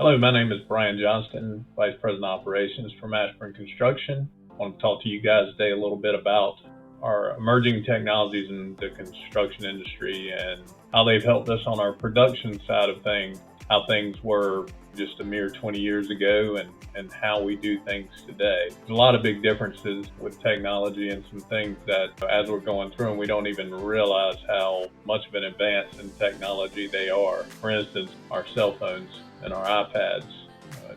Hello, my name is Brian Johnston, Vice President Operations for Mashburn Construction. I want to talk to you guys today a little bit about our emerging technologies in the construction industry and how they've helped us on our production side of things, how things were just a mere 20 years ago and how we do things today. There's a lot of big differences with technology and some things that as we're going through them, we don't even realize how much of an advance in technology they are. For instance, our cell phones and our iPads.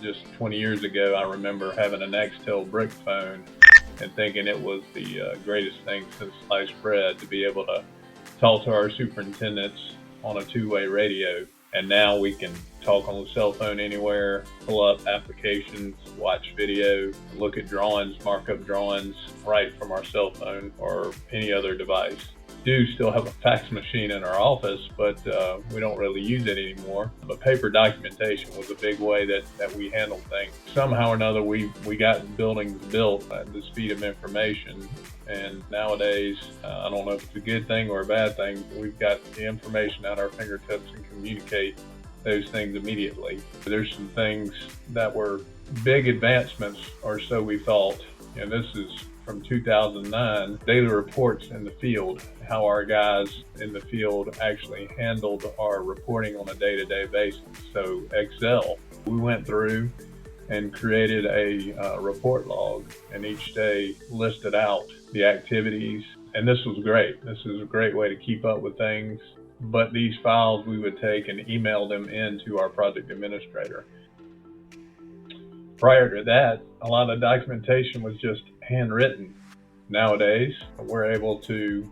Just 20 years ago, I remember having a Nextel brick phone and thinking it was the greatest thing since sliced bread to be able to talk to our superintendents on a two-way radio. And now we can talk on the cell phone anywhere, pull up applications, watch video, look at drawings, mark up drawings right from our cell phone or any other device. We do still have a fax machine in our office, but we don't really use it anymore. But paper documentation was a big way that we handled things. Somehow or another, we got buildings built at the speed of information. And nowadays, I don't know if it's a good thing or a bad thing, but we've got the information at our fingertips and communicate those things immediately. There's some things that were big advancements, or so we thought. And this is from 2009, daily reports in the field, how our guys in the field actually handled our reporting on a day-to-day basis. So Excel, we went through and created a report log, and each day listed out the activities. And this was great. This is a great way to keep up with things. But these files we would take and email them into our project administrator. Prior to that, a lot of documentation was just handwritten. Nowadays, we're able to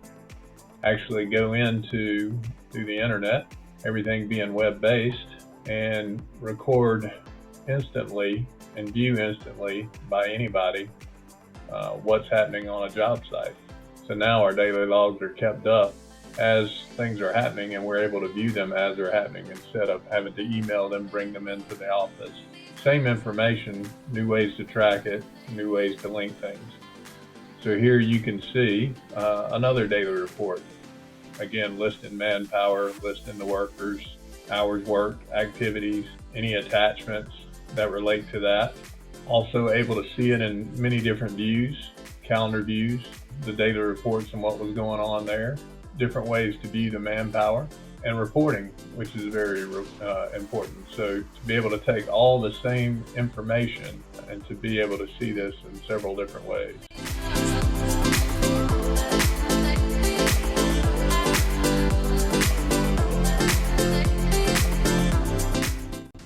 actually go through the internet, everything being web-based, and record instantly and view instantly by anybody what's happening on a job site. So now our daily logs are kept up as things are happening, and we're able to view them as they're happening instead of having to email them, bring them into the office. Same information, new ways to track it, new ways to link things. So here you can see another daily report. Again, listing manpower, listing the workers, hours worked, activities, any attachments that relate to that. Also able to see it in many different views, calendar views, the daily reports and what was going on there, different ways to view the manpower, and reporting, which is very important. So to be able to take all the same information and to be able to see this in several different ways.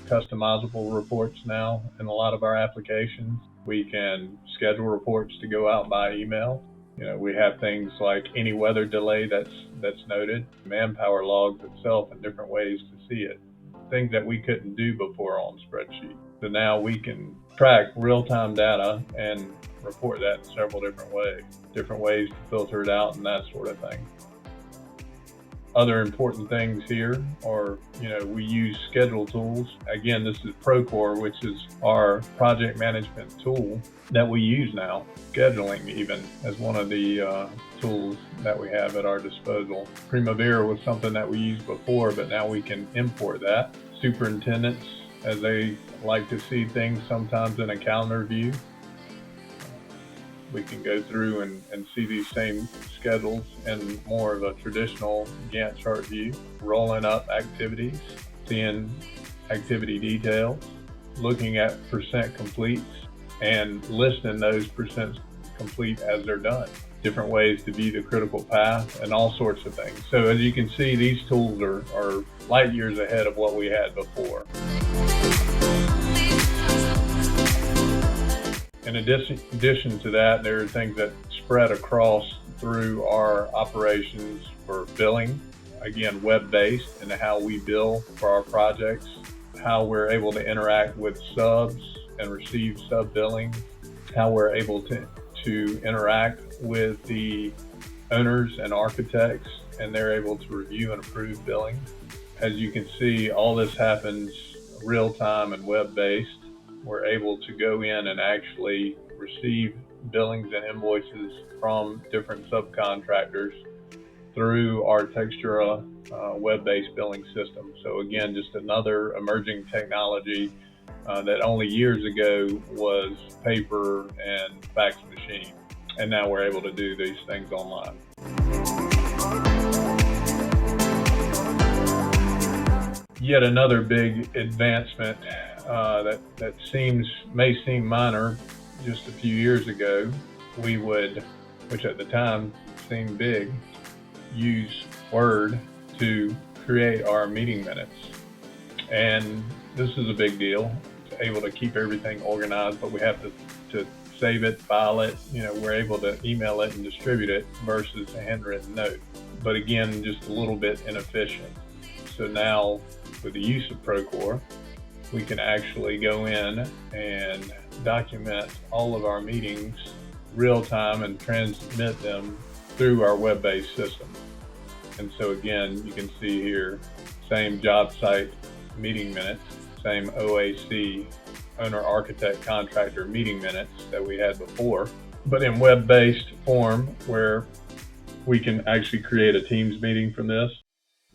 Customizable reports now in a lot of our applications. We can schedule reports to go out by email. We have things like any weather delay that's noted, manpower logs itself, and different ways to see it. Things that we couldn't do before on spreadsheet. So now we can track real-time data and report that in several different ways to filter it out and that sort of thing. Other important things here are, we use schedule tools. Again, this is Procore, which is our project management tool that we use now. Scheduling even as one of the tools that we have at our disposal. Primavera was something that we used before, but now we can import that. Superintendents, as they like to see things sometimes in a calendar view, we can go through and see these same schedules in more of a traditional Gantt chart view, rolling up activities, seeing activity details, looking at percent completes, and listing those percent complete as they're done. Different ways to view the critical path and all sorts of things. So as you can see, these tools are light years ahead of what we had before. In addition to that, there are things that spread across through our operations for billing. Again, web-based, and how we bill for our projects, how we're able to interact with subs and receive sub-billing, how we're able to interact with the owners and architects, and they're able to review and approve billing. As you can see, all this happens real-time and web-based. We're able to go in and actually receive billings and invoices from different subcontractors through our Textura web-based billing system. So again, just another emerging technology that only years ago was paper and fax machine. And now we're able to do these things online. Yet another big advancement that may seem minor. Just a few years ago, we would, which at the time seemed big, use Word to create our meeting minutes. And this is a big deal. It's able to keep everything organized, but we have to save it, file it. We're able to email it and distribute it versus a handwritten note. But again, just a little bit inefficient. So now, with the use of Procore, we can actually go in and document all of our meetings real time and transmit them through our web-based system. And so again, you can see here, same job site meeting minutes, same OAC, owner, architect, contractor meeting minutes that we had before, but in web-based form where we can actually create a Teams meeting from this.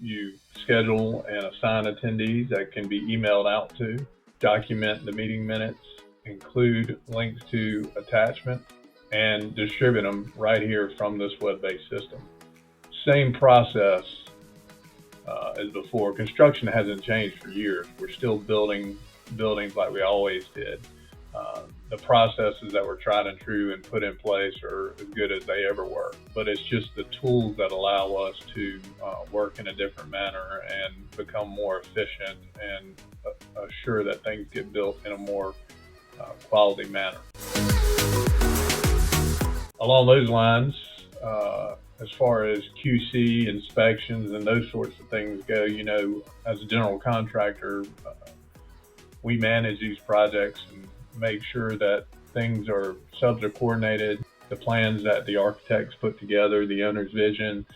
You schedule and assign attendees that can be emailed out to, document the meeting minutes, include links to attachments, and distribute them right here from this web-based system. Same process as before. Construction hasn't changed for years. We're still building buildings like we always did. The processes that were tried and true and put in place are as good as they ever were. But it's just the tools that allow us to work in a different manner and become more efficient and assure that things get built in a more quality manner. Along those lines, as far as QC inspections and those sorts of things go, as a general contractor, we manage these projects and make sure that things are subject coordinated, the plans that the architects put together, the owner's vision,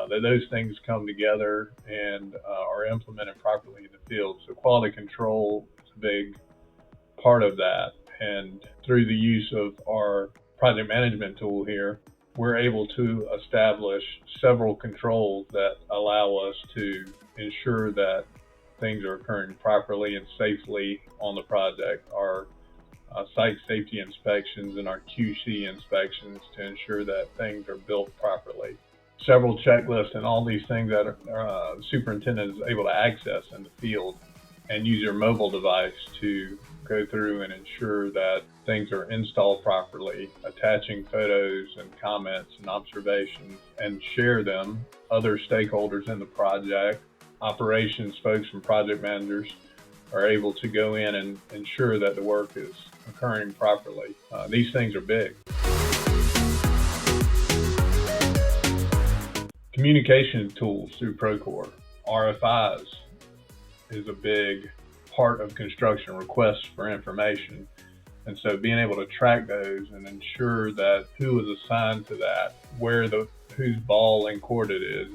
that those things come together and are implemented properly in the field. So quality control is a big part of that. And through the use of our project management tool here, we're able to establish several controls that allow us to ensure that things are occurring properly and safely on the project. Our site safety inspections and our QC inspections to ensure that things are built properly. Several checklists and all these things that the superintendent is able to access in the field and use your mobile device to go through and ensure that things are installed properly, attaching photos and comments and observations, and share them. Other stakeholders in the project, operations folks and project managers are able to go in and ensure that the work is occurring properly. These things are big. Communication tools through Procore. RFIs is a big part of construction, requests for information. And so being able to track those and ensure that who is assigned to that, whose ball in court it is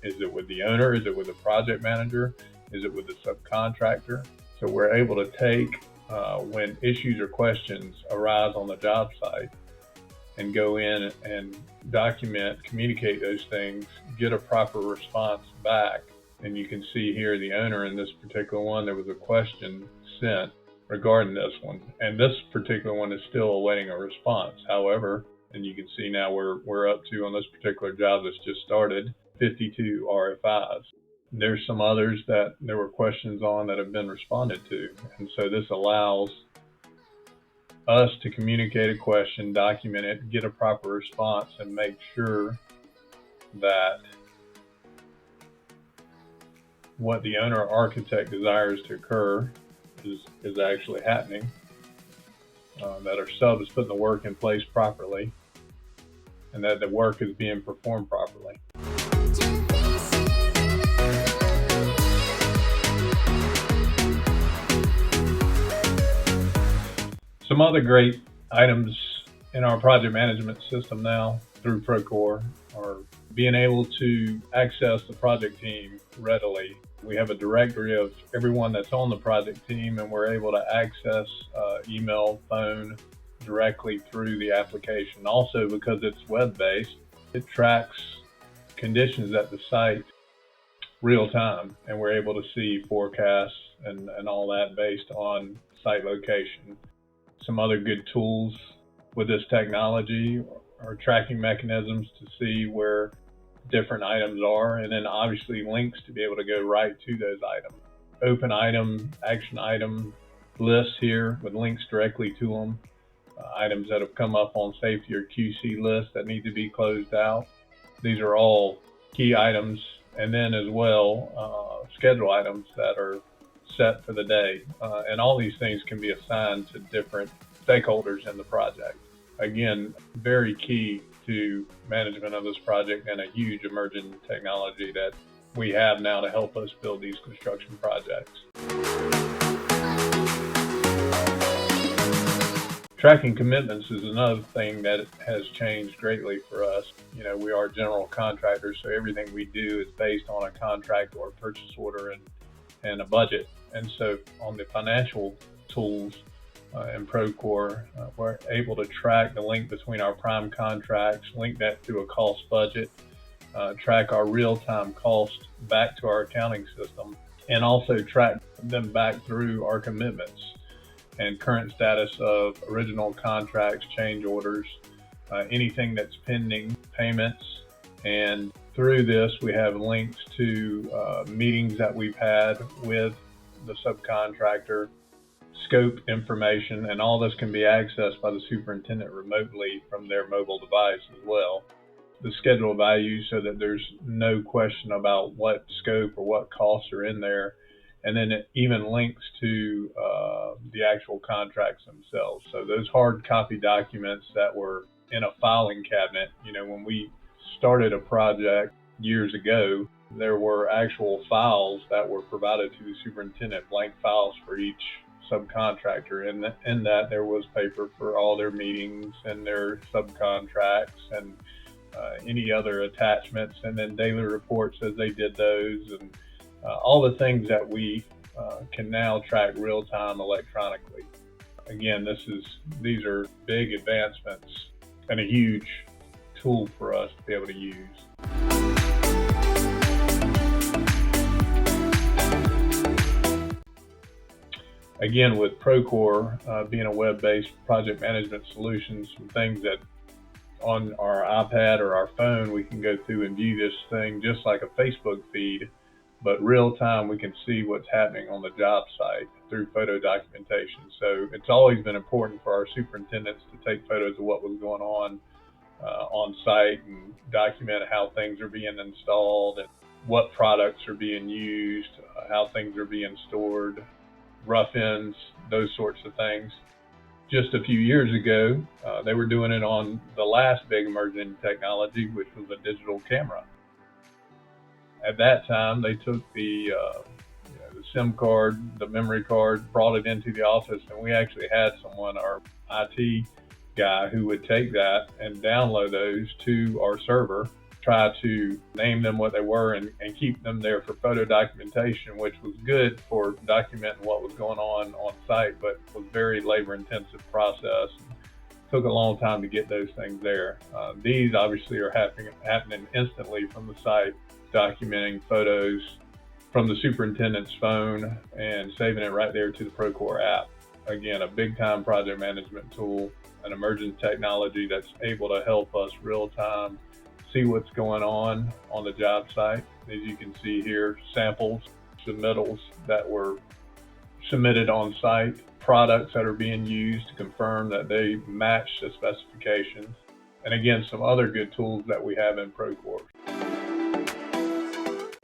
it with the owner? Is it with the project manager? Is it with the subcontractor? So we're able to take when issues or questions arise on the job site and go in and document, communicate those things, get a proper response back. And you can see here the owner in this particular one, there was a question sent regarding this one. And this particular one is still awaiting a response. However, and you can see now we're up to, on this particular job that's just started, 52 RFIs. There's some others that there were questions on that have been responded to. And so this allows us to communicate a question, document it, get a proper response, and make sure that what the owner or architect desires to occur is actually happening, that our sub is putting the work in place properly, and that the work is being performed properly. Some other great items in our project management system now through Procore are being able to access the project team readily. We have a directory of everyone that's on the project team, and we're able to access email, phone directly through the application. Also, because it's web-based, it tracks conditions at the site real time, and we're able to see forecasts and all that based on site location. Some other good tools with this technology are tracking mechanisms to see where different items are, and then obviously links to be able to go right to those items. Open item, action item lists here with links directly to them. Items that have come up on safety or QC lists that need to be closed out. These are all key items, and then as well schedule items that are set for the day. And all these things can be assigned to different stakeholders in the project. Again, very key to management of this project, and a huge emerging technology that we have now to help us build these construction projects. Tracking commitments is another thing that has changed greatly for us. We are general contractors, so everything we do is based on a contract or a purchase order and a budget. And so on the financial tools in Procore, we're able to track the link between our prime contracts, link that to a cost budget, track our real-time cost back to our accounting system, and also track them back through our commitments and current status of original contracts, change orders, anything that's pending payments. And through this, we have links to meetings that we've had with the subcontractor, scope information, and all this can be accessed by the superintendent remotely from their mobile device as well. The schedule values so that there's no question about what scope or what costs are in there. And then it even links to the actual contracts themselves. So those hard copy documents that were in a filing cabinet, when we started a project years ago, there were actual files that were provided to the superintendent, blank files for each subcontractor. In that there was paper for all their meetings and their subcontracts and any other attachments, and then daily reports as they did those, and all the things that we can now track real time electronically. Again, these are big advancements and a huge tool for us to be able to use. Again, with Procore being a web-based project management solution, some things that on our iPad or our phone, we can go through and view this thing just like a Facebook feed, but real time we can see what's happening on the job site through photo documentation. So it's always been important for our superintendents to take photos of what was going on site and document how things are being installed and what products are being used, how things are being stored, rough ends, those sorts of things. Just a few years ago, they were doing it on the last big emerging technology, which was a digital camera. At that time, they took the SIM card, the memory card, brought it into the office, and we actually had someone, our IT guy, who would take that and download those to our server, try to name them what they were and keep them there for photo documentation, which was good for documenting what was going on site, but was very labor intensive process. Took a long time to get those things there. These obviously are happening instantly from the site, documenting photos from the superintendent's phone and saving it right there to the Procore app. Again, a big time project management tool, an emerging technology that's able to help us real time see what's going on the job site. As you can see here, samples, submittals that were submitted on site, products that are being used to confirm that they match the specifications, and again, some other good tools that we have in Procore.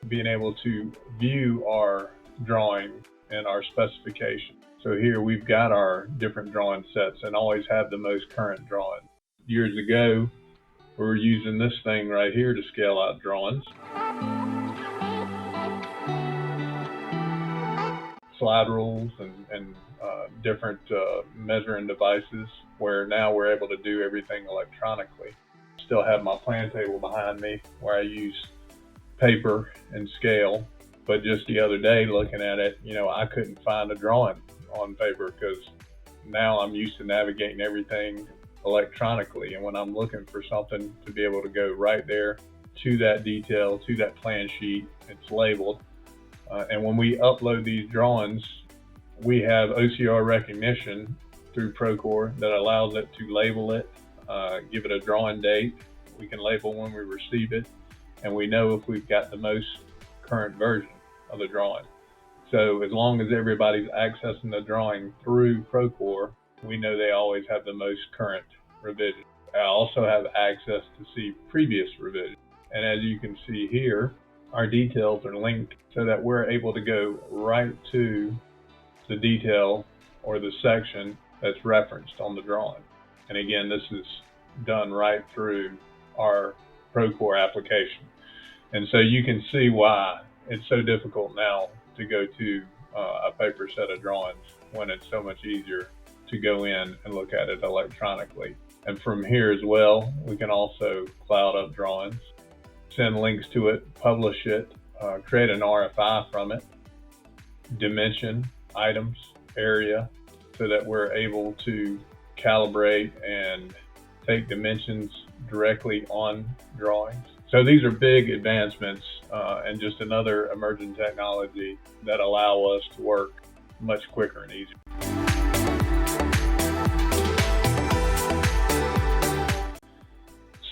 Being able to view our drawing and our specification. So here we've got our different drawing sets and always have the most current drawing. Years ago, we were using this thing right here to scale out drawings. Slide rules and different measuring devices, where now we're able to do everything electronically. Still have my plan table behind me where I use paper and scale, but just the other day looking at it, I couldn't find a drawing on paper because now I'm used to navigating everything electronically, and when I'm looking for something to be able to go right there to that detail, to that plan sheet, it's labeled, and when we upload these drawings We have OCR recognition through Procore that allows it to label it, give it a drawing date. We can label when we receive it, and we know if we've got the most current version of the drawing. So as long as everybody's accessing the drawing through Procore, we know they always have the most current revision. I also have access to see previous revisions. And as you can see here, our details are linked so that we're able to go right to the detail or the section that's referenced on the drawing. And again, this is done right through our Procore application. And so you can see why it's so difficult now to go to a paper set of drawings when it's so much easier to go in and look at it electronically. And from here as well, we can also cloud up drawings, send links to it, publish it, create an RFI from it, dimension items, area, so that we're able to calibrate and take dimensions directly on drawings. So these are big advancements and just another emerging technology that allow us to work much quicker and easier.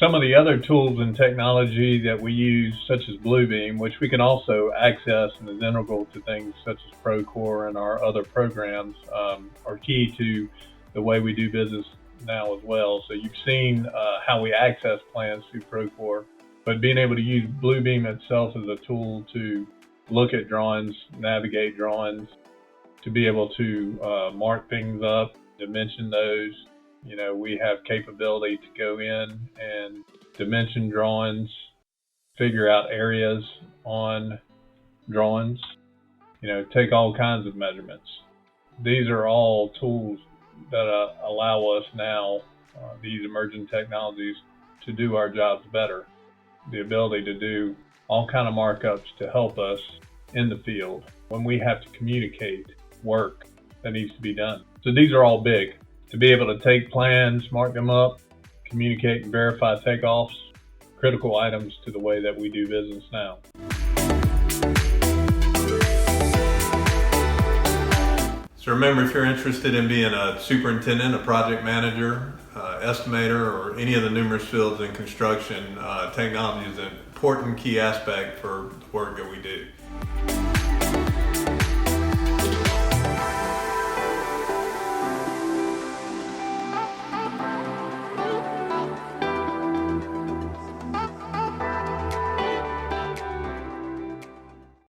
Some of the other tools and technology that we use, such as Bluebeam, which we can also access and is integral to things such as Procore and our other programs, are key to the way we do business now as well. So you've seen how we access plans through Procore, but being able to use Bluebeam itself as a tool to look at drawings, navigate drawings, to be able to mark things up, dimension those. You know, we have capability to go in and dimension drawings, figure out areas on drawings, you know, take all kinds of measurements. These are all tools that allow us now, these emerging technologies, to do our jobs better. The ability to do all kind of markups to help us in the field when we have to communicate work that needs to be done. So these are all big. To be able to take plans, mark them up, communicate and verify takeoffs, critical items to the way that we do business now. So remember, if you're interested in being a superintendent, a project manager, estimator, or any of the numerous fields in construction, technology is an important key aspect for the work that we do.